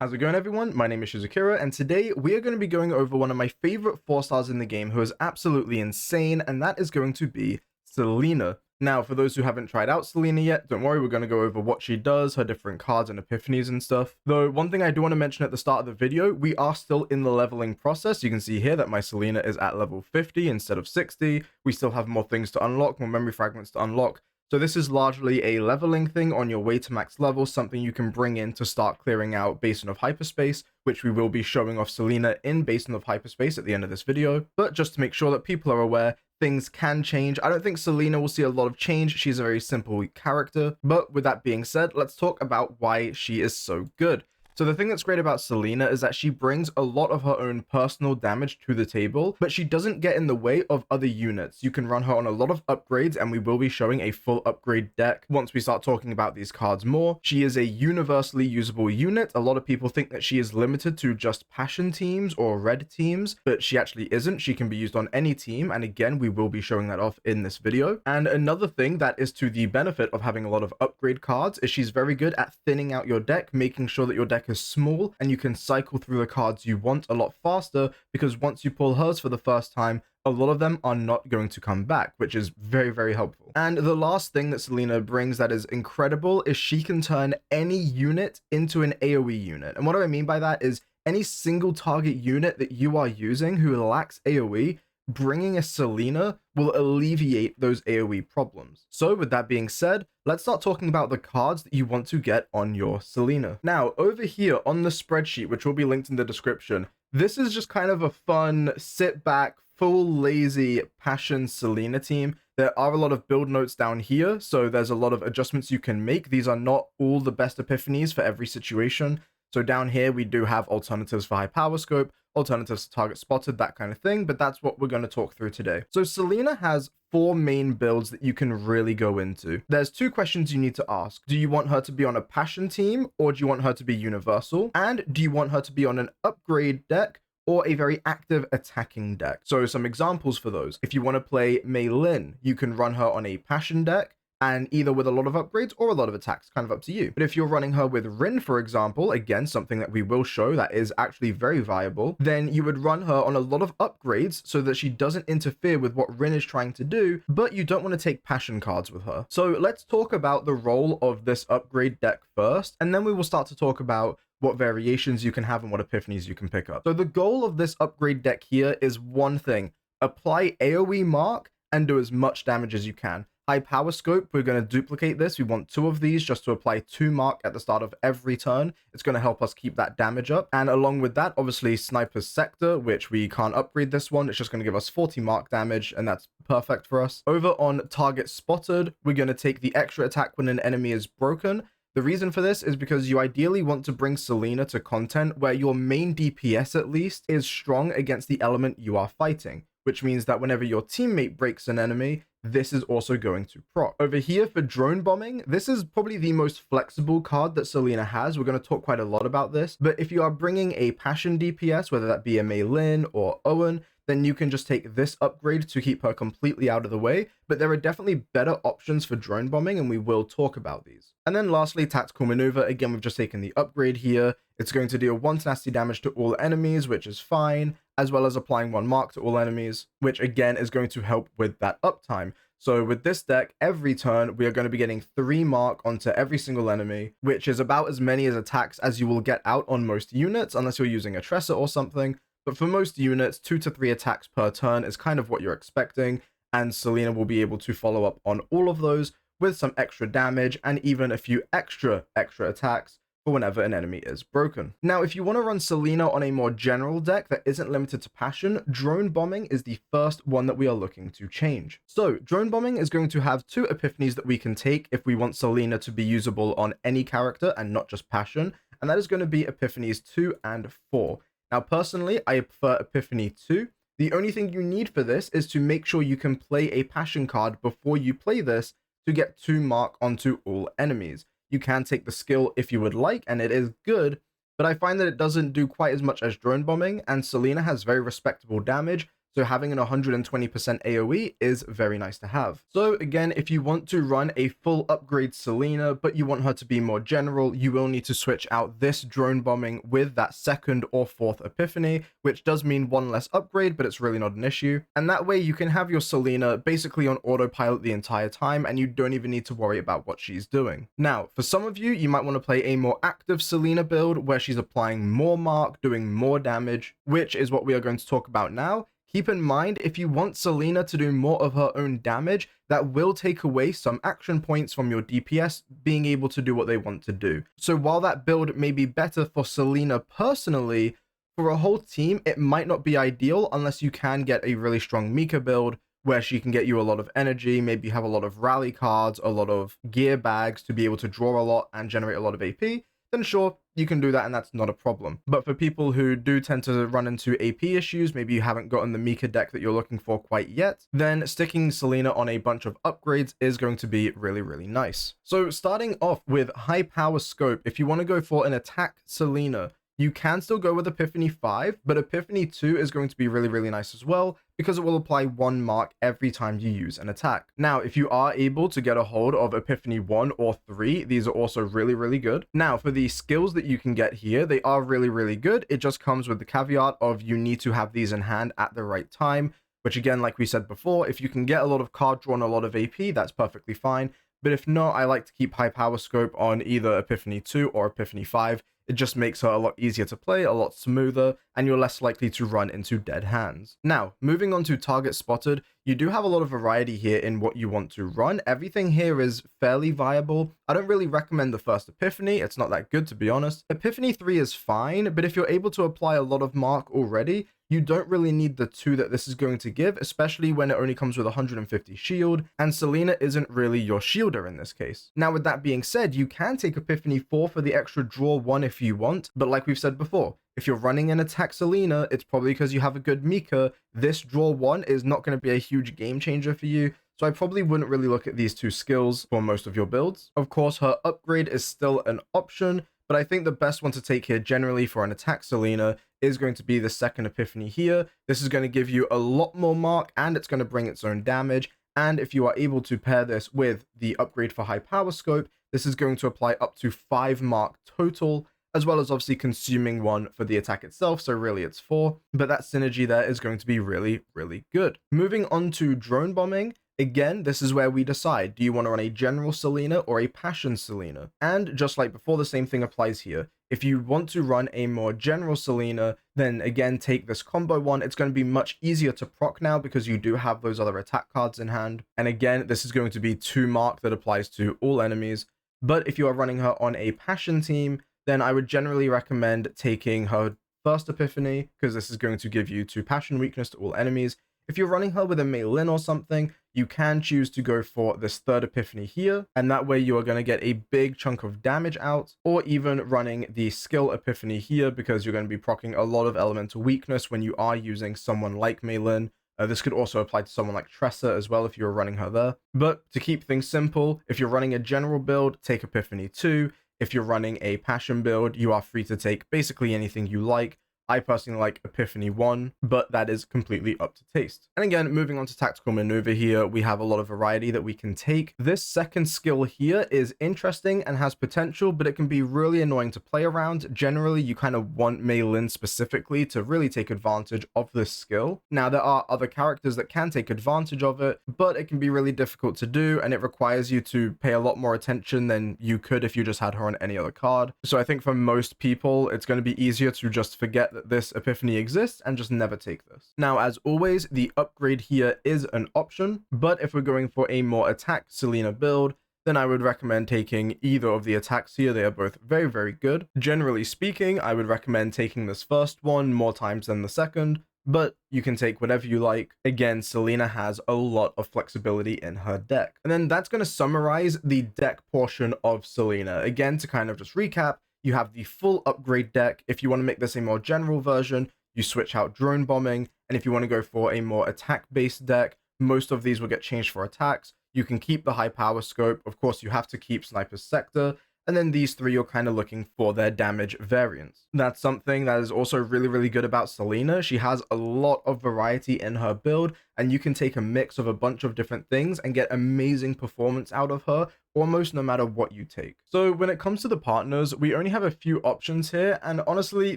How's it going, everyone? My name is Shizukira, and today we are going to be going over one of my favorite 4 stars in the game who is absolutely insane, and that is going to be Selena. Now, for those who haven't tried out Selena yet, don't worry, we're going to go over what she does, her different cards and epiphanies and stuff. Though, one thing I do want to mention at the start of the video, we are still in the leveling process. You can see here that my Selena is at level 50 instead of 60. We still have more things to unlock, more memory fragments to unlock. So this is largely a leveling thing on your way to max level, something you can bring in to start clearing out Basin of Hyperspace, which we will be showing off Selena in Basin of Hyperspace at the end of this video. But just to make sure that people are aware, things can change. I don't think Selena will see a lot of change. She's a very simple character. But with that being said, let's talk about why she is so good. So the thing that's great about Selena is that she brings a lot of her own personal damage to the table, but she doesn't get in the way of other units. You can run her on a lot of upgrades, and we will be showing a full upgrade deck once we start talking about these cards more. She is a universally usable unit. A lot of people think that she is limited to just passion teams or red teams, but she actually isn't. She can be used on any team, and again, we will be showing that off in this video. And another thing that is to the benefit of having a lot of upgrade cards is she's very good at thinning out your deck, making sure that your deck is small and you can cycle through the cards you want a lot faster, because once you pull hers for the first time, a lot of them are not going to come back, which is very, very helpful. And the last thing that Selena brings that is incredible is she can turn any unit into an AoE unit. And what do I mean by that is any single target unit that you are using who lacks AoE, bringing a Selena will alleviate those AoE problems. So with that being said, let's start talking about the cards that you want to get on your Selena. Now, over here on the spreadsheet, which will be linked in the description, this is just kind of a fun, sit back, full lazy passion Selena team. There are a lot of build notes down here, so there's a lot of adjustments you can make. These are not all the best epiphanies for every situation. So down here, we do have alternatives for high power scope, alternatives to target spotted, that kind of thing, but that's what we're going to talk through today. So Selena has 4 main builds that you can really go into. There's 2 questions you need to ask. Do you want her to be on a passion team, or do you want her to be universal? And do you want her to be on an upgrade deck or a very active attacking deck? So some examples for those. If you want to play Mei Lin, you can run her on a passion deck, and either with a lot of upgrades or a lot of attacks, kind of up to you. But if you're running her with Rin, for example, again, something that we will show that is actually very viable, then you would run her on a lot of upgrades so that she doesn't interfere with what Rin is trying to do, but you don't want to take passion cards with her. So let's talk about the role of this upgrade deck first, and then we will start to talk about what variations you can have and what epiphanies you can pick up. So the goal of this upgrade deck here is one thing: apply AoE mark and do as much damage as you can. High power scope, we're going to duplicate this. We want 2 of these just to apply 2 mark at the start of every turn. It's going to help us keep that damage up. And along with that, obviously Sniper's Sector, which we can't upgrade this one. It's just going to give us 40 mark damage, and that's perfect for us. Over on target spotted, we're going to take the extra attack when an enemy is broken. The reason for this is because you ideally want to bring Selena to content where your main DPS at least is strong against the element you are fighting, which means that whenever your teammate breaks an enemy, this is also going to proc. Over here for drone bombing, this is probably the most flexible card that Selena has. We're going to talk quite a lot about this, but if you are bringing a passion DPS, whether that be a Mei Lin or Owen, then you can just take this upgrade to keep her completely out of the way. But there are definitely better options for drone bombing, and we will talk about these. And then lastly, tactical maneuver. Again, we've just taken the upgrade here. It's going to deal 1 nasty damage to all enemies, which is fine, as well as applying 1 mark to all enemies, which again is going to help with that uptime. So with this deck, every turn, we are going to be getting 3 mark onto every single enemy, which is about as many as attacks as you will get out on most units, unless you're using a Tresser or something. But for most units, 2 to 3 attacks per turn is kind of what you're expecting, and Selena will be able to follow up on all of those with some extra damage and even a few extra attacks for whenever an enemy is broken. Now, if you want to run Selena on a more general deck that isn't limited to passion, drone bombing is the first one that we are looking to change. So drone bombing is going to have 2 epiphanies that we can take if we want Selena to be usable on any character and not just passion, and that is going to be epiphanies 2 and 4. Now, personally, I prefer Epiphany 2. The only thing you need for this is to make sure you can play a passion card before you play this to get 2 mark onto all enemies. You can take the skill if you would like, and it is good, but I find that it doesn't do quite as much as drone bombing, and Selena has very respectable damage, so having an 120% AoE is very nice to have. So again, if you want to run a full upgrade Selena, but you want her to be more general, you will need to switch out this drone bombing with that second or fourth epiphany, which does mean one less upgrade, but it's really not an issue. And that way you can have your Selena basically on autopilot the entire time, and you don't even need to worry about what she's doing. Now, for some of you, you might want to play a more active Selena build where she's applying more mark, doing more damage, which is what we are going to talk about now. Keep in mind, if you want Selena to do more of her own damage, that will take away some action points from your DPS being able to do what they want to do. So while that build may be better for Selena personally, for a whole team, it might not be ideal unless you can get a really strong Mika build where she can get you a lot of energy, maybe have a lot of rally cards, a lot of gear bags to be able to draw a lot and generate a lot of AP, then sure, you can do that and that's not a problem. But for people who do tend to run into AP issues, maybe you haven't gotten the Mika deck that you're looking for quite yet, then sticking Selena on a bunch of upgrades is going to be really, really nice. So starting off with high power scope, if you want to go for an attack Selena, you can still go with Epiphany 5, but Epiphany 2 is going to be really, really nice as well, because it will apply 1 mark every time you use an attack. Now, if you are able to get a hold of Epiphany 1 or 3, these are also really, really good. Now, for the skills that you can get here, they are really, really good. It just comes with the caveat of you need to have these in hand at the right time, which again, like we said before, if you can get a lot of card draw and a lot of AP, that's perfectly fine. But if not, I like to keep high power scope on either Epiphany 2 or Epiphany 5. It just makes her a lot easier to play, a lot smoother, and you're less likely to run into dead hands. Now, moving on to target spotted, you do have a lot of variety here in what you want to run. Everything here is fairly viable. I don't really recommend the first Epiphany, it's not that good to be honest. Epiphany 3 is fine, but if you're able to apply a lot of mark already, you don't really need the 2 that this is going to give, especially when it only comes with 150 shield, and Selena isn't really your shielder in this case. Now, with that being said, you can take Epiphany 4 for the extra draw 1 if you want, but like we've said before, if you're running an attack Selena, it's probably because you have a good Mika. This draw 1 is not going to be a huge game changer for you, so I probably wouldn't really look at these 2 skills for most of your builds. Of course, her upgrade is still an option, but I think the best one to take here generally for an attack Selena is going to be the second Epiphany here. This is going to give you a lot more mark and it's going to bring its own damage. And if you are able to pair this with the upgrade for high power scope, this is going to apply up to 5 mark total, as well as obviously consuming 1 for the attack itself. So really it's 4, but that synergy there is going to be really, really good. Moving on to drone bombing. Again, this is where we decide, do you want to run a general Selena or a passion Selena? And just like before, the same thing applies here. If you want to run a more general Selena, then again, take this combo one. It's going to be much easier to proc now because you do have those other attack cards in hand. And again, this is going to be 2 mark that applies to all enemies. But if you are running her on a passion team, then I would generally recommend taking her first Epiphany, because this is going to give you 2 passion weakness to all enemies. If you're running her with a Meilin or something, you can choose to go for this third Epiphany here, and that way you are going to get a big chunk of damage out, or even running the skill Epiphany here, because you're going to be proccing a lot of elemental weakness when you are using someone like Meilin. This could also apply to someone like Tressa as well if you're running her there. But to keep things simple, if you're running a general build, take Epiphany 2. If you're running a passion build, you are free to take basically anything you like. I personally like Epiphany 1, but that is completely up to taste. And again, moving on to tactical maneuver here, we have a lot of variety that we can take. This second skill here is interesting and has potential, but it can be really annoying to play around. Generally, you kind of want Meilin specifically to really take advantage of this skill. Now, there are other characters that can take advantage of it, but it can be really difficult to do, and it requires you to pay a lot more attention than you could if you just had her on any other card. So I think for most people, it's going to be easier to just forget that this Epiphany exists and just never take this. Now, as always, the upgrade here is an option, but if we're going for a more attack Selena build, then I would recommend taking either of the attacks here. They are both very, very good. Generally speaking, I would recommend taking this first one more times than the second, but you can take whatever you like. Again, Selena has a lot of flexibility in her deck. And then that's going to summarize the deck portion of Selena. Again, to kind of just recap, you have the full upgrade deck. If you want to make this a more general version, you switch out drone bombing. And if you want to go for a more attack-based deck, most of these will get changed for attacks. You can keep the high power scope. Of course, you have to keep Sniper's Sector, And then these three, you're kind of looking for their damage variants. That's something that is also really good about Selena. She has a lot of variety in her build, and you can take a mix of a bunch of different things and get amazing performance out of her, almost no matter what you take. So when it comes to the partners, we only have a few options here, and honestly,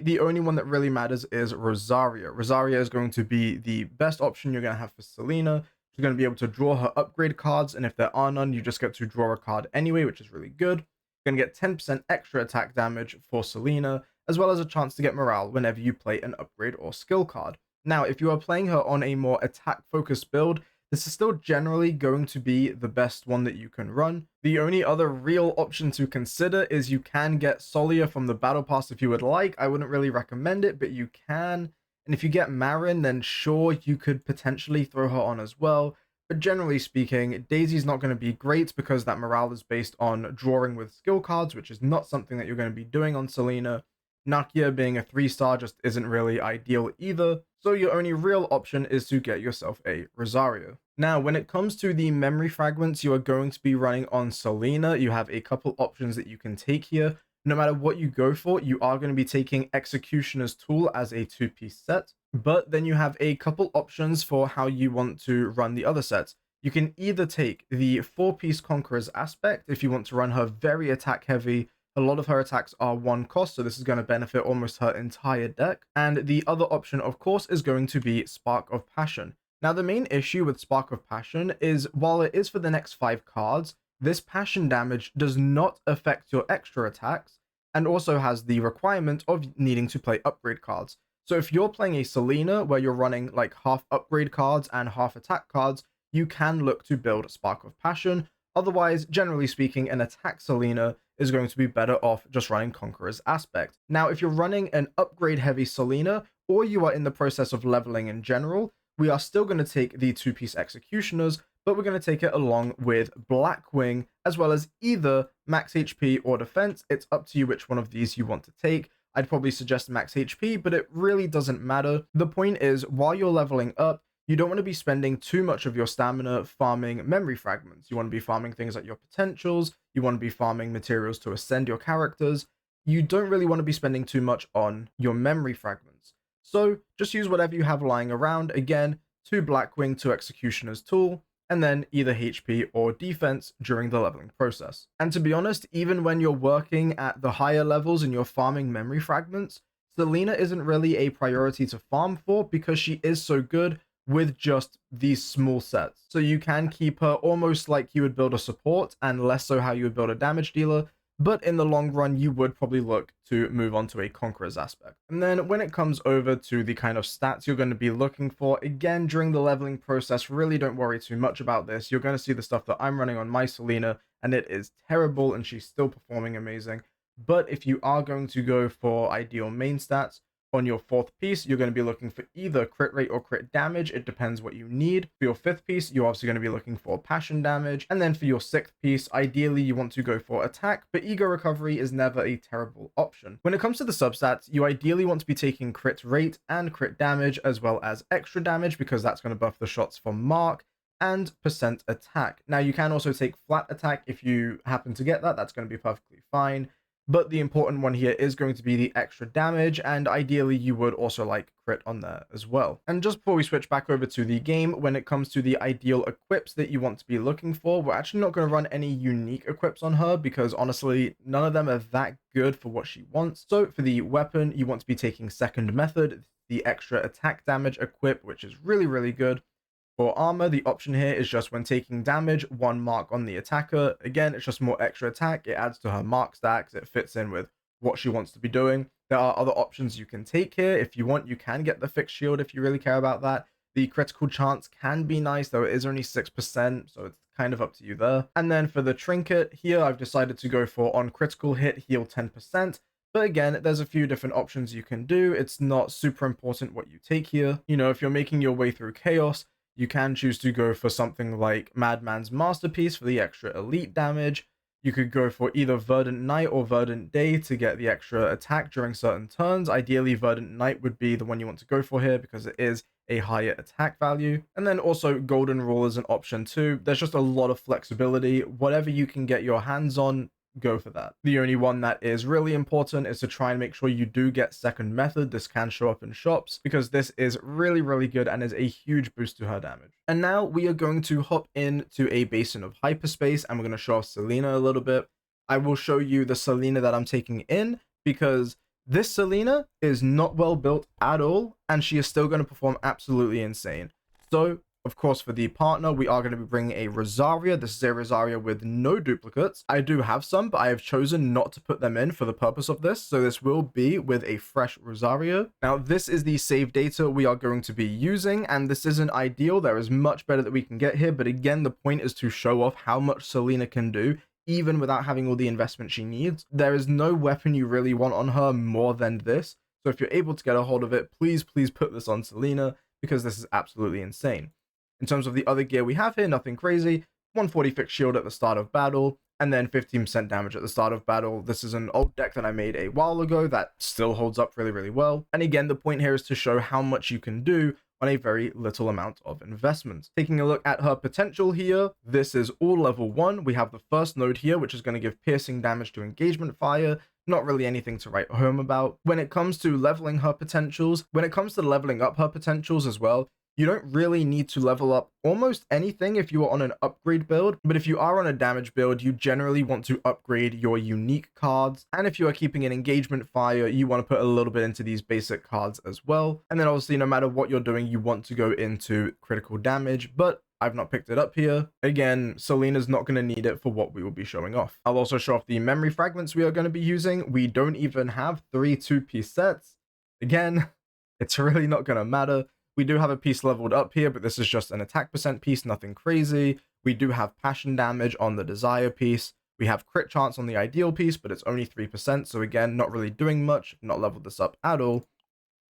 the only one that really matters is Rosaria. Rosaria is going to be the best option you're going to have for Selena. She's going to be able to draw her upgrade cards, and if there are none, you just get to draw a card anyway, which is really good. You're going to get 10% extra attack damage for Selena, as well as a chance to get morale whenever you play an upgrade or skill card. Now, if you are playing her on a more attack-focused build, this is still generally going to be the best one that you can run. The only other real option to consider is you can get Solia from the Battle Pass if you would like. I wouldn't really recommend it, but you can. And if you get Marin, then sure, you could potentially throw her on as well. But generally speaking, Daisy's not going to be great because that morale is based on drawing with skill cards, which is not something that you're going to be doing on Selena. Nakia being a 3-star just isn't really ideal either, so your only real option is to get yourself a Rosario. Now, when it comes to the memory fragments you are going to be running on Selena, you have a couple options that you can take here. No matter what you go for, you are going to be taking Executioner's Tool as a 2-piece set, but then you have a couple options for how you want to run the other sets. You can either take the 4-piece Conqueror's Aspect if you want to run her very attack heavy. A lot of her attacks are 1 cost, so this is going to benefit almost her entire deck. And the other option, of course, is going to be Spark of Passion. Now, the main issue with Spark of Passion is, while it is for the next 5 cards, this passion damage does not affect your extra attacks, and also has the requirement of needing to play upgrade cards. So if you're playing a Selena where you're running like half upgrade cards and half attack cards, you can look to build Spark of Passion. Otherwise, generally speaking, an attack Selena is going to be better off just running Conqueror's Aspect. Now, if you're running an upgrade heavy Selena, or you are in the process of leveling in general, we are still going to take the 2-piece Executioners, but we're going to take it along with Blackwing, as well as either max HP or defense. It's up to you which one of these you want to take. I'd probably suggest max HP, but it really doesn't matter. The point is, while you're leveling up, you don't want to be spending too much of your stamina farming memory fragments. You want to be farming things like your potentials. You want to be farming materials to ascend your characters. You don't really want to be spending too much on your memory fragments. So just use whatever you have lying around. Again, 2 Blackwing, 2 Executioner's Tool, and then either HP or defense during the leveling process. And to be honest, even when you're working at the higher levels and you're farming memory fragments, Selena isn't really a priority to farm for because she is so good with just these small sets. So you can keep her almost like you would build a support and less so how you would build a damage dealer, but in the long run, you would probably look to move on to a Conqueror's Aspect. And then when it comes over to the kind of stats you're going to be looking for, again, during the leveling process, really don't worry too much about this. You're going to see the stuff that I'm running on my Selena, and it is terrible, and she's still performing amazing. But if you are going to go for ideal main stats, on your 4th piece, you're going to be looking for either crit rate or crit damage. It depends what you need. For your 5th piece, you're obviously going to be looking for passion damage. And then for your 6th piece, ideally you want to go for attack, but ego recovery is never a terrible option. When it comes to the substats, you ideally want to be taking crit rate and crit damage, as well as extra damage, because that's going to buff the shots from Mark, and percent attack. Now, you can also take flat attack if you happen to get that. That's going to be perfectly fine. But the important one here is going to be the extra damage, and ideally you would also like crit on there as well. And just before we switch back over to the game, when it comes to the ideal equips that you want to be looking for, we're actually not going to run any unique equips on her because honestly, none of them are that good for what she wants. So for the weapon, you want to be taking Second Method, the extra attack damage equip, which is really good. For armor, the option here is just when taking damage, 1 mark on the attacker. Again, it's just more extra attack. It adds to her mark stacks. It fits in with what she wants to be doing. There are other options you can take here. If you want, you can get the fixed shield if you really care about that. The critical chance can be nice, though it is only 6%, so it's kind of up to you there. And then for the trinket, here I've decided to go for on critical hit, heal 10%. But again, there's a few different options you can do. It's not super important what you take here. You know, if you're making your way through chaos, you can choose to go for something like Madman's Masterpiece for the extra elite damage. You could go for either Verdant Night or Verdant Day to get the extra attack during certain turns. Ideally, Verdant Night would be the one you want to go for here because it is a higher attack value. And then also Golden Rule is an option too. There's just a lot of flexibility. Whatever you can get your hands on, go for that. The only one that is really important is to try and make sure you do get second method. This can show up in shops because this is really, really good and is a huge boost to her damage. And now we are going to hop into a Basin of Hyperspace and we're going to show off Selena a little bit. I will show you the Selena that I'm taking in because this Selena is not well built at all and she is still going to perform absolutely insane. So of course, for the partner, we are going to be bringing a Rosaria. This is a Rosaria with no duplicates. I do have some, but I have chosen not to put them in for the purpose of this. So this will be with a fresh Rosaria. Now, this is the save data we are going to be using, and this isn't ideal. There is much better that we can get here. But again, the point is to show off how much Selena can do, even without having all the investment she needs. There is no weapon you really want on her more than this. So if you're able to get a hold of it, please put this on Selena because this is absolutely insane. In terms of the other gear we have here, nothing crazy. 140 fixed shield at the start of battle, and then 15% damage at the start of battle. This is an old deck that I made a while ago that still holds up really, really well. And again, the point here is to show how much you can do on a very little amount of investment. Taking a look at her potential here, this is all level 1. We have the first node here, which is going to give piercing damage to engagement fire. Not really anything to write home about. When it comes to leveling her potentials, when it comes to leveling up her potentials as well, you don't really need to level up almost anything if you are on an upgrade build, but if you are on a damage build, you generally want to upgrade your unique cards. And if you are keeping an engagement fire, you want to put a little bit into these basic cards as well. And then obviously, no matter what you're doing, you want to go into critical damage, but I've not picked it up here. Again, Selena's not going to need it for what we will be showing off. I'll also show off the memory fragments we are going to be using. We don't even have 3 2-piece sets. Again, it's really not going to matter. We do have a piece leveled up here, but this is just an attack percent piece, nothing crazy. We do have passion damage on the desire piece. We have crit chance on the ideal piece, but it's only 3%. So again, not really doing much, not leveled this up at all.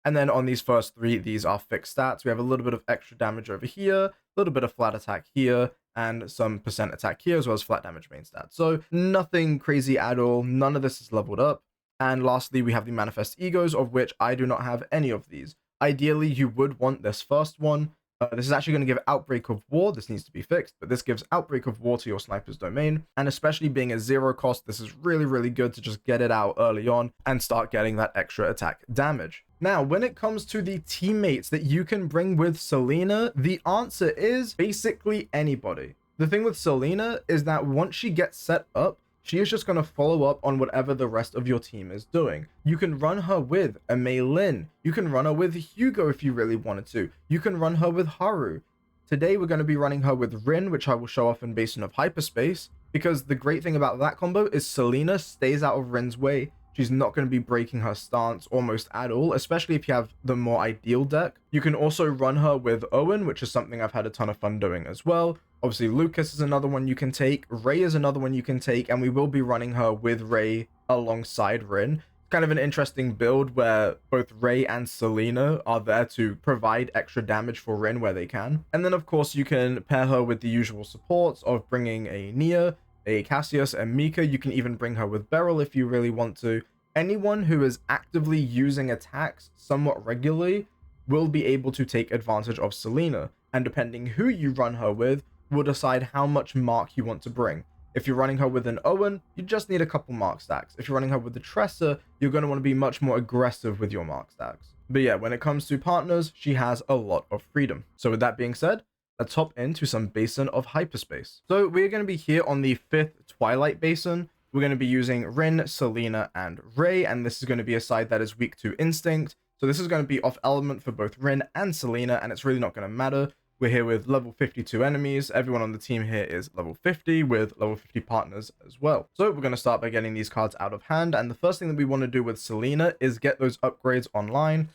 And then on these first 3, these are fixed stats. We have a little bit of extra damage over here, a little bit of flat attack here, and some percent attack here, as well as flat damage main stats. So nothing crazy at all. None of this is leveled up. And lastly, we have the manifest egos, of which I do not have any of these. Ideally, you would want this first one. This is actually going to give Outbreak of War. This needs to be fixed, but this gives Outbreak of War to your sniper's domain. And especially being a 0 cost, this is really, really good to just get it out early on and start getting that extra attack damage. Now, when it comes to the teammates that you can bring with Selena, the answer is basically anybody. The thing with Selena is that once she gets set up, she is just going to follow up on whatever the rest of your team is doing. You can run her with a Mei Lin. You can run her with Hugo if you really wanted to. You can run her with Haru. Today we're going to be running her with Rin, which I will show off in Basin of Hyperspace, because the great thing about that combo is Selena stays out of Rin's way. She's not going to be breaking her stance almost at all, especially if you have the more ideal deck. You can also run her with Owen, which is something I've had a ton of fun doing as well. Obviously, Lucas is another one you can take. Ray is another one you can take, and we will be running her with Ray alongside Rin. Kind of an interesting build where both Ray and Selena are there to provide extra damage for Rin where they can. And then, of course, you can pair her with the usual supports of bringing a Nia, a Cassius, and Mika. You can even bring her with Beryl if you really want to. Anyone who is actively using attacks somewhat regularly will be able to take advantage of Selena. And depending who you run her with, will decide how much mark you want to bring. If you're running her with an Owen, you just need a couple mark stacks. If you're running her with the Tressa, you're going to want to be much more aggressive with your mark stacks. But yeah, when it comes to partners, she has a lot of freedom. So with that being said, let's hop into some Basin of Hyperspace. So we're going to be here on the 5th Twilight Basin. We're going to be using Rin, Selena, and Ray, and this is going to be a side that is weak to Instinct. So this is going to be off element for both Rin and Selena, and it's really not going to matter. We're here with level 52 enemies. Everyone on the team here is level 50 with level 50 partners as well. So we're going to start by getting these cards out of hand. And the first thing that we want to do with Selena is get those upgrades online.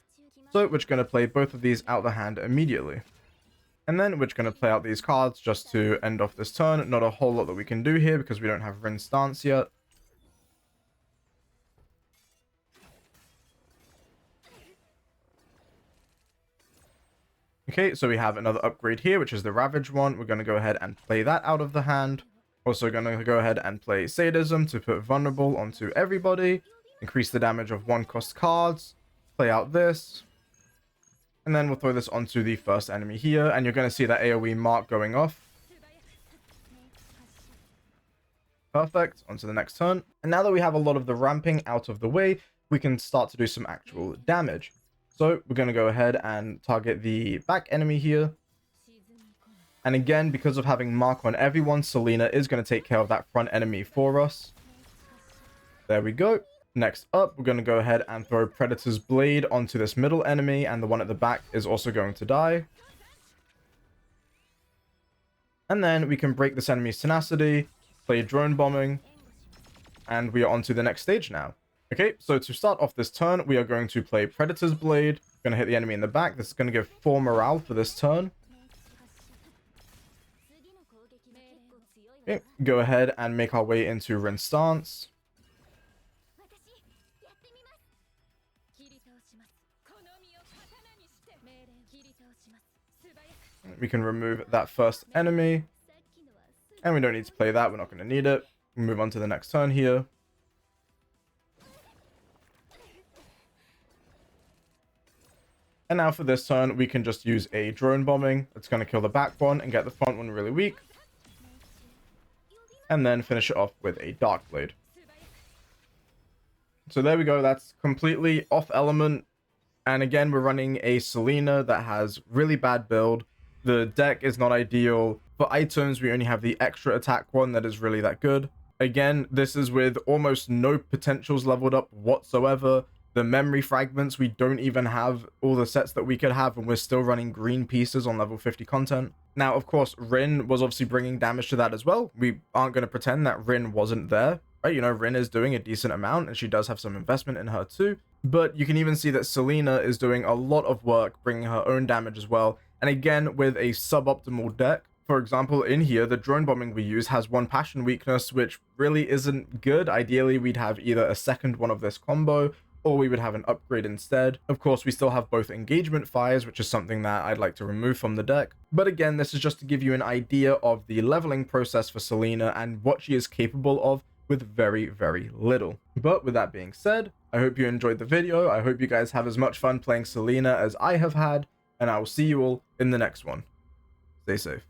So we're just going to play both of these out of the hand immediately. And then we're just going to play out these cards just to end off this turn. Not a whole lot that we can do here because we don't have Rin's stance yet. Okay, so we have another upgrade here, which is the Ravage one. We're going to go ahead and play that out of the hand. Also going to go ahead and play Sadism to put Vulnerable onto everybody. Increase the damage of 1-cost cards. Play out this. And then we'll throw this onto the first enemy here. And you're going to see that AoE mark going off. Perfect. On to the next turn. And now that we have a lot of the ramping out of the way, we can start to do some actual damage. So we're going to go ahead and target the back enemy here. And again, because of having mark on everyone, Selena is going to take care of that front enemy for us. There we go. Next up, we're going to go ahead and throw Predator's Blade onto this middle enemy, and the one at the back is also going to die. And then we can break this enemy's tenacity, play drone bombing, and we are on to the next stage now. Okay, so to start off this turn, we are going to play Predator's Blade. Going to hit the enemy in the back. This is going to give 4 morale for this turn. Okay, go ahead and make our way into Rin Stance. We can remove that first enemy. And we don't need to play that. We're not going to need it. We'll move on to the next turn here. And now for this turn, we can just use a drone bombing. It's going to kill the back one and get the front one really weak. And then finish it off with a Dark Blade. So there we go. That's completely off element. And again, we're running a Selena that has really bad build. The deck is not ideal. For items, we only have the extra attack one that is really that good. Again, this is with almost no potentials leveled up whatsoever. The memory fragments, we don't even have all the sets that we could have, and we're still running green pieces on level 50 content. Now, of course, Rin was obviously bringing damage to that as well. We aren't going to pretend that Rin wasn't there, right? You know, Rin is doing a decent amount, and she does have some investment in her too. But you can even see that Selena is doing a lot of work, bringing her own damage as well. And again, with a suboptimal deck. For example, in here, the drone bombing we use has 1 passion weakness, which really isn't good. Ideally, we'd have either a second one of this combo, or we would have an upgrade instead. Of course, we still have both engagement fires, which is something that I'd like to remove from the deck. But again, this is just to give you an idea of the leveling process for Selena and what she is capable of with very, very little. But with that being said, I hope you enjoyed the video. I hope you guys have as much fun playing Selena as I have had, and I will see you all in the next one. Stay safe.